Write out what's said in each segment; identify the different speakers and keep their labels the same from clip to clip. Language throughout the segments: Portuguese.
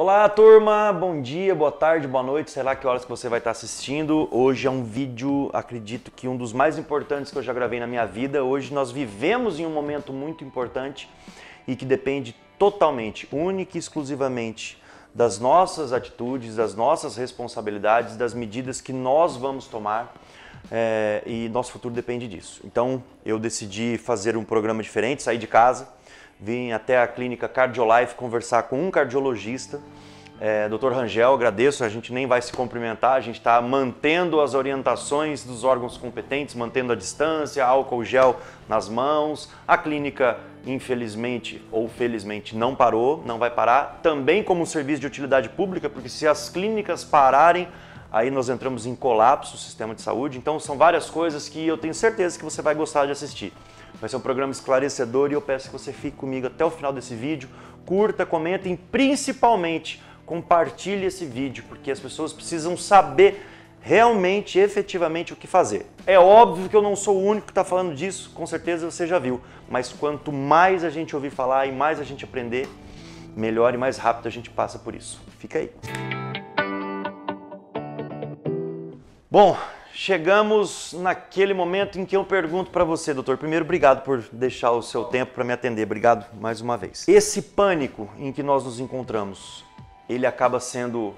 Speaker 1: Olá, turma! Bom dia, boa tarde, boa noite, sei lá que horas que você vai estar assistindo. Hoje é um vídeo, acredito que um dos mais importantes que eu já gravei na minha vida. Hoje nós vivemos em um momento muito importante e que depende totalmente, única e exclusivamente das nossas atitudes, das nossas responsabilidades, das medidas que nós vamos tomar e nosso futuro depende disso. Então eu decidi fazer um programa diferente, sair de casa, vim até a clínica Cardiolife conversar com um cardiologista, Dr. Rangel, agradeço, a gente nem vai se cumprimentar, a gente está mantendo as orientações dos órgãos competentes, mantendo a distância, álcool gel nas mãos. A clínica, infelizmente ou felizmente, não parou, não vai parar, também como um serviço de utilidade pública, porque se as clínicas pararem, aí nós entramos em colapso do sistema de saúde. Então são várias coisas que eu tenho certeza que você vai gostar de assistir. Vai ser um programa esclarecedor e eu peço que você fique comigo até o final desse vídeo. Curta, comentem, principalmente compartilhe esse vídeo, porque as pessoas precisam saber realmente, efetivamente o que fazer. É óbvio que eu não sou o único que está falando disso, com certeza você já viu. Mas quanto mais a gente ouvir falar e mais a gente aprender, melhor e mais rápido a gente passa por isso. Fica aí. Bom, chegamos naquele momento em que eu pergunto para você, doutor. Primeiro, obrigado por deixar o seu tempo para me atender. Obrigado mais uma vez. Esse pânico em que nós nos encontramos, ele acaba sendo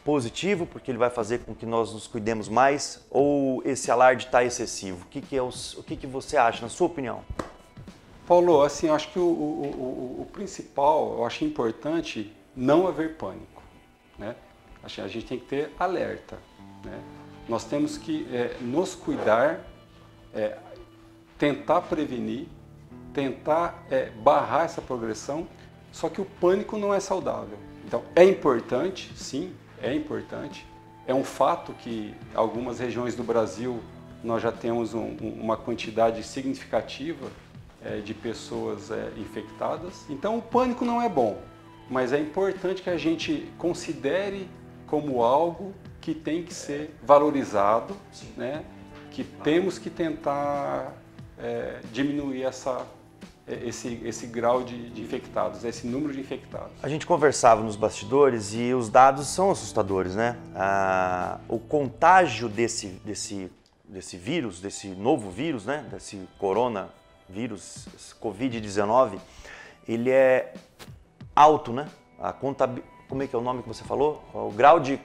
Speaker 1: positivo porque ele vai fazer com que nós nos cuidemos mais, ou esse alarde está excessivo? O que você acha, na sua opinião?
Speaker 2: Paulo, assim, eu acho que o principal, eu acho importante não haver pânico, né? A gente tem que ter alerta, né? Nós temos que nos cuidar, tentar prevenir, tentar barrar essa progressão, só que o pânico não é saudável. Então, é importante, sim, é importante. É um fato que algumas regiões do Brasil nós já temos uma quantidade significativa de pessoas infectadas. Então, o pânico não é bom, mas é importante que a gente considere como algo que tem que ser valorizado, né? Que temos que tentar diminuir esse grau de infectados, esse número de infectados.
Speaker 1: A gente conversava nos bastidores e os dados são assustadores, né? O contágio desse vírus, desse novo vírus, né? Desse coronavírus, Covid-19, ele é alto, né? Como é que é o nome que você falou? O grau de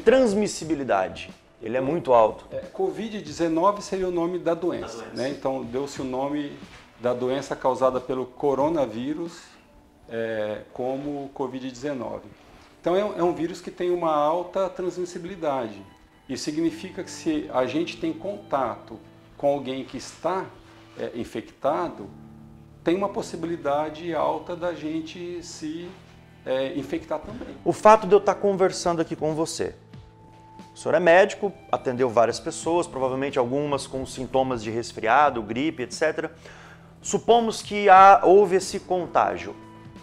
Speaker 1: transmissibilidade. Ele é muito alto.
Speaker 2: Covid-19 seria o nome da doença, né? Então deu-se o nome da doença causada pelo coronavírus como Covid-19. Então é um vírus que tem uma alta transmissibilidade. Isso significa que se a gente tem contato com alguém que está infectado, tem uma possibilidade alta da gente se infectar também.
Speaker 1: O fato de eu estar conversando aqui com você, o senhor é médico, atendeu várias pessoas, provavelmente algumas com sintomas de resfriado, gripe, etc. Supomos que houve esse contágio.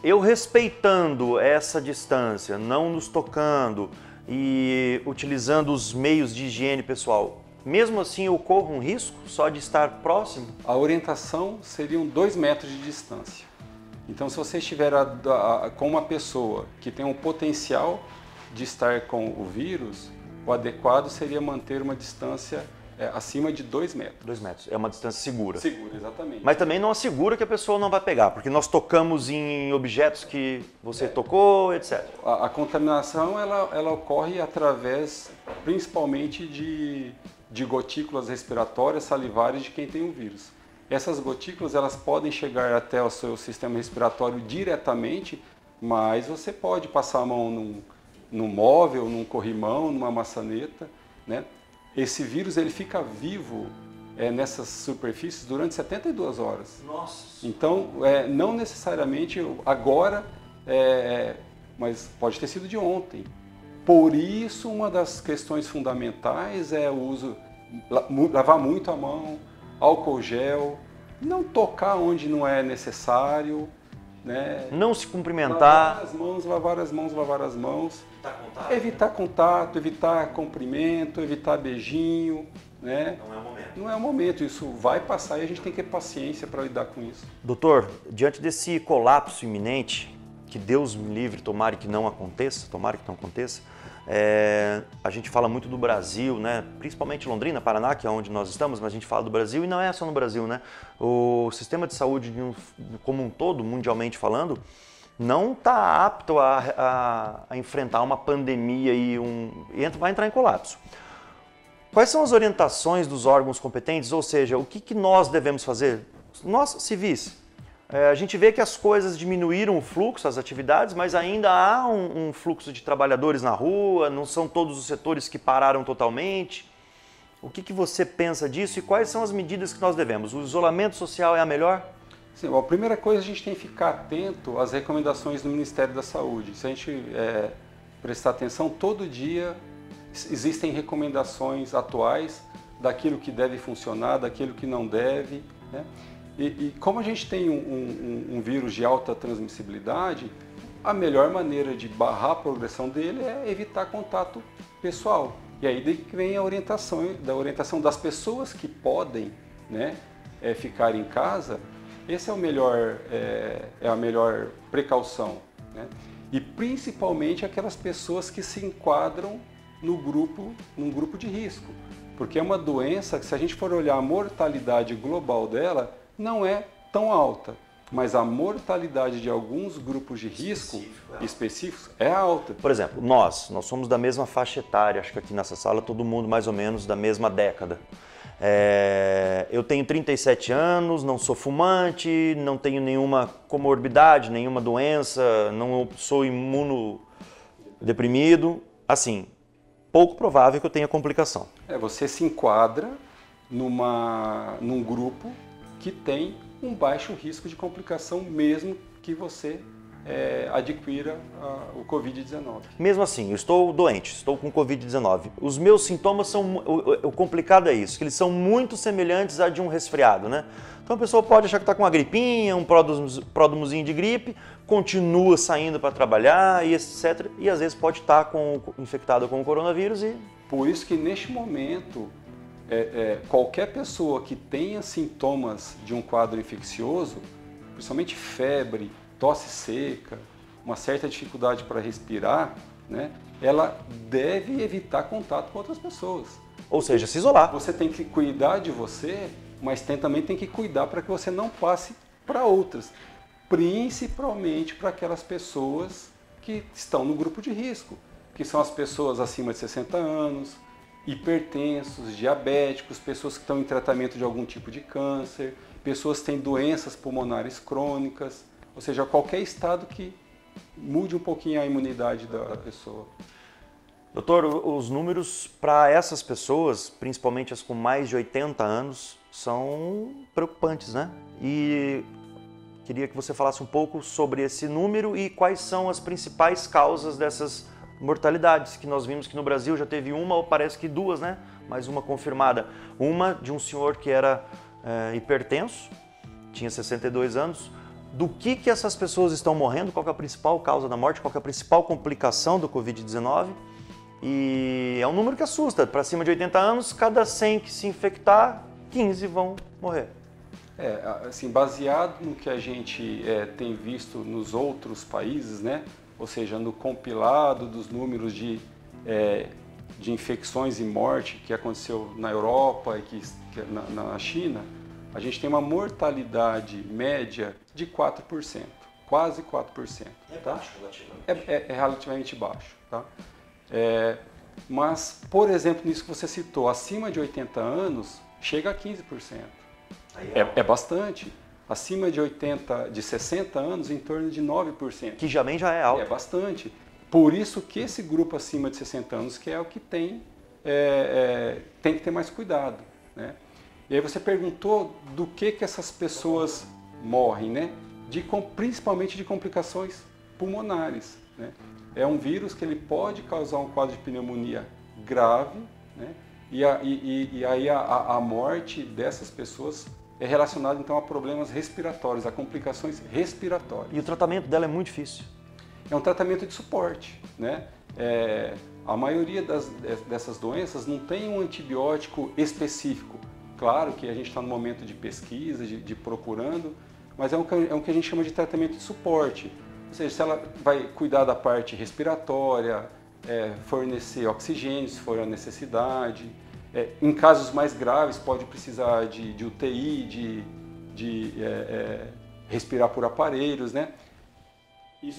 Speaker 1: Eu respeitando essa distância, não nos tocando e utilizando os meios de higiene pessoal, mesmo assim eu corro um risco só de estar próximo?
Speaker 2: A orientação seriam 2 metros de distância. Então, se você estiver com uma pessoa que tem um potencial de estar com o vírus, o adequado seria manter uma distância acima de 2 metros.
Speaker 1: 2 metros, é uma distância segura.
Speaker 2: Segura, exatamente.
Speaker 1: Mas também não assegura que a pessoa não vai pegar, porque nós tocamos em objetos que você tocou, etc.
Speaker 2: A contaminação ela ocorre através, principalmente, de gotículas respiratórias salivares de quem tem o vírus. Essas gotículas elas podem chegar até o seu sistema respiratório diretamente, mas você pode passar a mão num móvel, num corrimão, numa maçaneta, né? Esse vírus ele fica vivo nessas superfícies durante 72 horas.
Speaker 1: Nossa!
Speaker 2: Então, não necessariamente agora, mas pode ter sido de ontem. Por isso, uma das questões fundamentais é o uso, lavar muito a mão, álcool gel, não tocar onde não é necessário, né?
Speaker 1: Não se cumprimentar.
Speaker 2: Lavar as mãos. Evitar contato, evitar cumprimento, evitar beijinho, né?
Speaker 1: Não é o momento.
Speaker 2: Não é o momento, isso vai passar e a gente tem que ter paciência para lidar com isso.
Speaker 1: Doutor, diante desse colapso iminente, que Deus me livre, tomara que não aconteça, a gente fala muito do Brasil, né? Principalmente Londrina, Paraná, que é onde nós estamos, mas a gente fala do Brasil e não é só no Brasil, né? O sistema de saúde como um todo, mundialmente falando, não está apto a enfrentar uma pandemia e vai entrar em colapso. Quais são as orientações dos órgãos competentes? Ou seja, o que nós devemos fazer? Nós, civis, a gente vê que as coisas diminuíram o fluxo, as atividades, mas ainda há um fluxo de trabalhadores na rua, não são todos os setores que pararam totalmente. O que você pensa disso e quais são as medidas que nós devemos? O isolamento social é a melhor?
Speaker 2: Sim, a primeira coisa, a gente tem que ficar atento às recomendações do Ministério da Saúde. Se a gente prestar atenção, todo dia existem recomendações atuais daquilo que deve funcionar, daquilo que não deve, né? E como a gente tem um vírus de alta transmissibilidade, a melhor maneira de barrar a progressão dele é evitar contato pessoal. E aí vem a orientação das pessoas que podem, né, ficar em casa. Esse é a melhor precaução, né? E principalmente aquelas pessoas que se enquadram num grupo de risco. Porque é uma doença que, se a gente for olhar a mortalidade global dela, não é tão alta, mas a mortalidade de alguns grupos de risco específicos é alta.
Speaker 1: Por exemplo, nós somos da mesma faixa etária, acho que aqui nessa sala todo mundo mais ou menos da mesma década. Eu tenho 37 anos, não sou fumante, não tenho nenhuma comorbidade, nenhuma doença, não sou imunodeprimido, assim, pouco provável que eu tenha complicação.
Speaker 2: Você se enquadra num grupo que tem um baixo risco de complicação, mesmo que você adquira o Covid-19.
Speaker 1: Mesmo assim, eu estou doente, estou com Covid-19. Os meus sintomas são... O complicado é isso, que eles são muito semelhantes a de um resfriado, né? Então a pessoa pode achar que está com uma gripinha, um pródromozinho de gripe, continua saindo para trabalhar e etc. E às vezes pode estar infectada com o coronavírus e...
Speaker 2: Por isso que neste momento, qualquer pessoa que tenha sintomas de um quadro infeccioso, principalmente febre, tosse seca, uma certa dificuldade para respirar, né, ela deve evitar contato com outras pessoas.
Speaker 1: Ou seja, se isolar.
Speaker 2: Você tem que cuidar de você, mas também tem que cuidar para que você não passe para outras, principalmente para aquelas pessoas que estão no grupo de risco, que são as pessoas acima de 60 anos, hipertensos, diabéticos, pessoas que estão em tratamento de algum tipo de câncer, pessoas que têm doenças pulmonares crônicas, ou seja, qualquer estado que mude um pouquinho a imunidade da pessoa.
Speaker 1: Doutor, os números para essas pessoas, principalmente as com mais de 80 anos, são preocupantes, né? E queria que você falasse um pouco sobre esse número e quais são as principais causas dessas mortalidades, que nós vimos que no Brasil já teve uma, ou parece que duas, né? Mais uma confirmada. Uma de um senhor que era hipertenso, tinha 62 anos. Do que essas pessoas estão morrendo, qual que é a principal causa da morte, qual que é a principal complicação do Covid-19. E é um número que assusta, para cima de 80 anos, cada 100 que se infectar, 15 vão morrer.
Speaker 2: Assim, baseado no que a gente tem visto nos outros países, né? Ou seja, no compilado dos números de infecções e morte que aconteceu na Europa e na China, a gente tem uma mortalidade média de 4%, quase 4%. Tá?
Speaker 1: Baixo relativamente.
Speaker 2: É relativamente baixo. Tá? Mas, por exemplo, nisso que você citou, acima de 80 anos, chega a 15%. É bastante. Acima de 60 anos, em torno de 9%.
Speaker 1: Que já é alto.
Speaker 2: É bastante. Por isso que esse grupo acima de 60 anos, que é o que tem que ter mais cuidado, né? E aí você perguntou do que essas pessoas morrem, né? Principalmente de complicações pulmonares, né? É um vírus que ele pode causar um quadro de pneumonia grave, né? E aí a morte dessas pessoas é relacionada então a problemas respiratórios, a complicações respiratórias.
Speaker 1: E o tratamento dela é muito difícil.
Speaker 2: É um tratamento de suporte, né? A maioria dessas doenças não tem um antibiótico específico. Claro que a gente está no momento de pesquisa, de procurando, mas é o que a gente chama de tratamento de suporte. Ou seja, se ela vai cuidar da parte respiratória, fornecer oxigênio, se for a necessidade. Em casos mais graves, pode precisar de UTI, de respirar por aparelhos, né?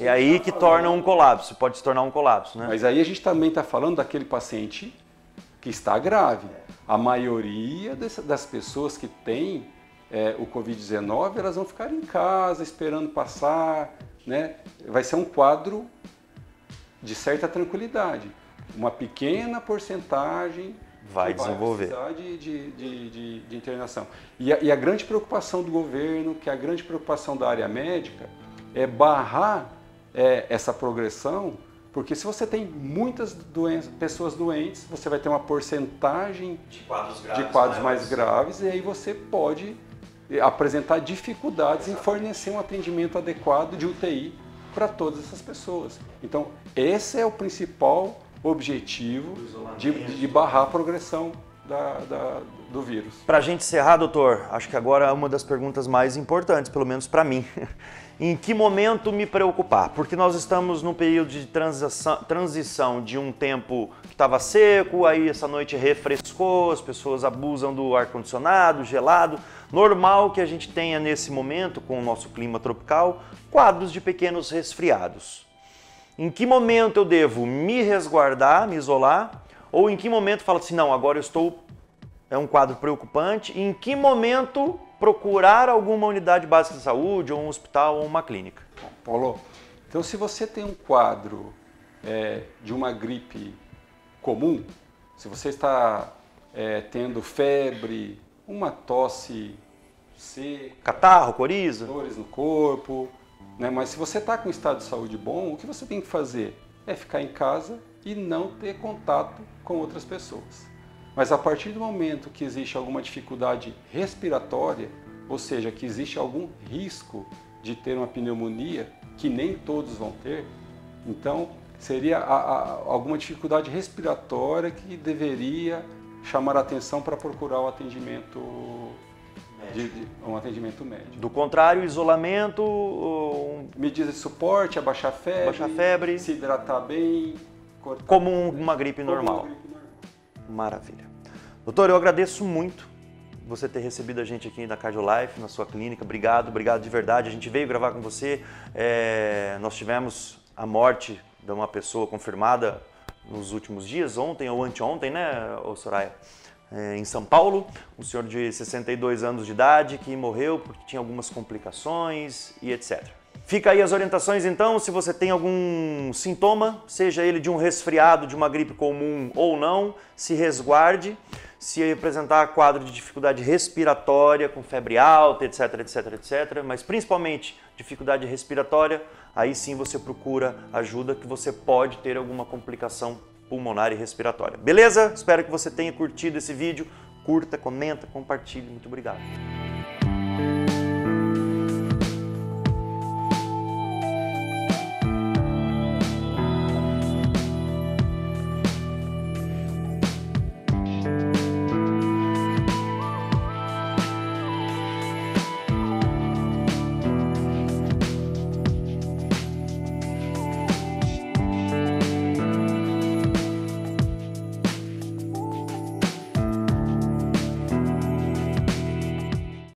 Speaker 1: É aí que torna um colapso, pode se tornar um colapso, né?
Speaker 2: Mas aí a gente também está falando daquele paciente que está grave. A maioria das pessoas que têm o Covid-19, elas vão ficar em casa esperando passar, né? Vai ser um quadro de certa tranquilidade. Uma pequena porcentagem
Speaker 1: vai desenvolver.
Speaker 2: Vai precisar de internação. E a grande preocupação do governo, que é a grande preocupação da área médica, é barrar essa progressão, porque se você tem muitas pessoas doentes, você vai ter uma porcentagem de quadros mais graves, e aí você pode apresentar dificuldades em fornecer um atendimento adequado de UTI para todas essas pessoas. Então, esse é o principal objetivo de barrar a progressão do vírus.
Speaker 1: Para a gente encerrar, doutor, acho que agora é uma das perguntas mais importantes, pelo menos para mim. Em que momento me preocupar? Porque nós estamos num período de transição de um tempo que estava seco, aí essa noite refrescou, as pessoas abusam do ar-condicionado, gelado. Normal que a gente tenha nesse momento, com o nosso clima tropical, quadros de pequenos resfriados. Em que momento eu devo me resguardar, me isolar? Ou em que momento falo assim, não, agora eu estou... É um quadro preocupante. E em que momento procurar alguma unidade básica de saúde, ou um hospital, ou uma clínica?
Speaker 2: Paulo, então se você tem um quadro de uma gripe comum, se você está tendo febre, uma tosse seca,
Speaker 1: catarro, coriza,
Speaker 2: dores no corpo, né? Mas se você está com um estado de saúde bom, o que você tem que fazer é ficar em casa e não ter contato com outras pessoas. Mas a partir do momento que existe alguma dificuldade respiratória, ou seja, que existe algum risco de ter uma pneumonia, que nem todos vão ter, então seria alguma dificuldade respiratória que deveria chamar a atenção para procurar o atendimento um atendimento médico.
Speaker 1: Do contrário, isolamento...
Speaker 2: Medidas de suporte, abaixar febre, se hidratar bem...
Speaker 1: Como uma gripe normal. Maravilha. Doutor, eu agradeço muito você ter recebido a gente aqui na CardioLife, na sua clínica. Obrigado de verdade. A gente veio gravar com você. Nós tivemos a morte de uma pessoa confirmada nos últimos dias, ontem ou anteontem, né, Soraya? Em São Paulo, um senhor de 62 anos de idade que morreu porque tinha algumas complicações e etc. Fica aí as orientações então, se você tem algum sintoma, seja ele de um resfriado, de uma gripe comum ou não, se resguarde. Se apresentar quadro de dificuldade respiratória, com febre alta, etc, etc, etc, mas principalmente dificuldade respiratória, aí sim você procura ajuda, que você pode ter alguma complicação pulmonar e respiratória. Beleza? Espero que você tenha curtido esse vídeo. Curta, comenta, compartilhe. Muito obrigado.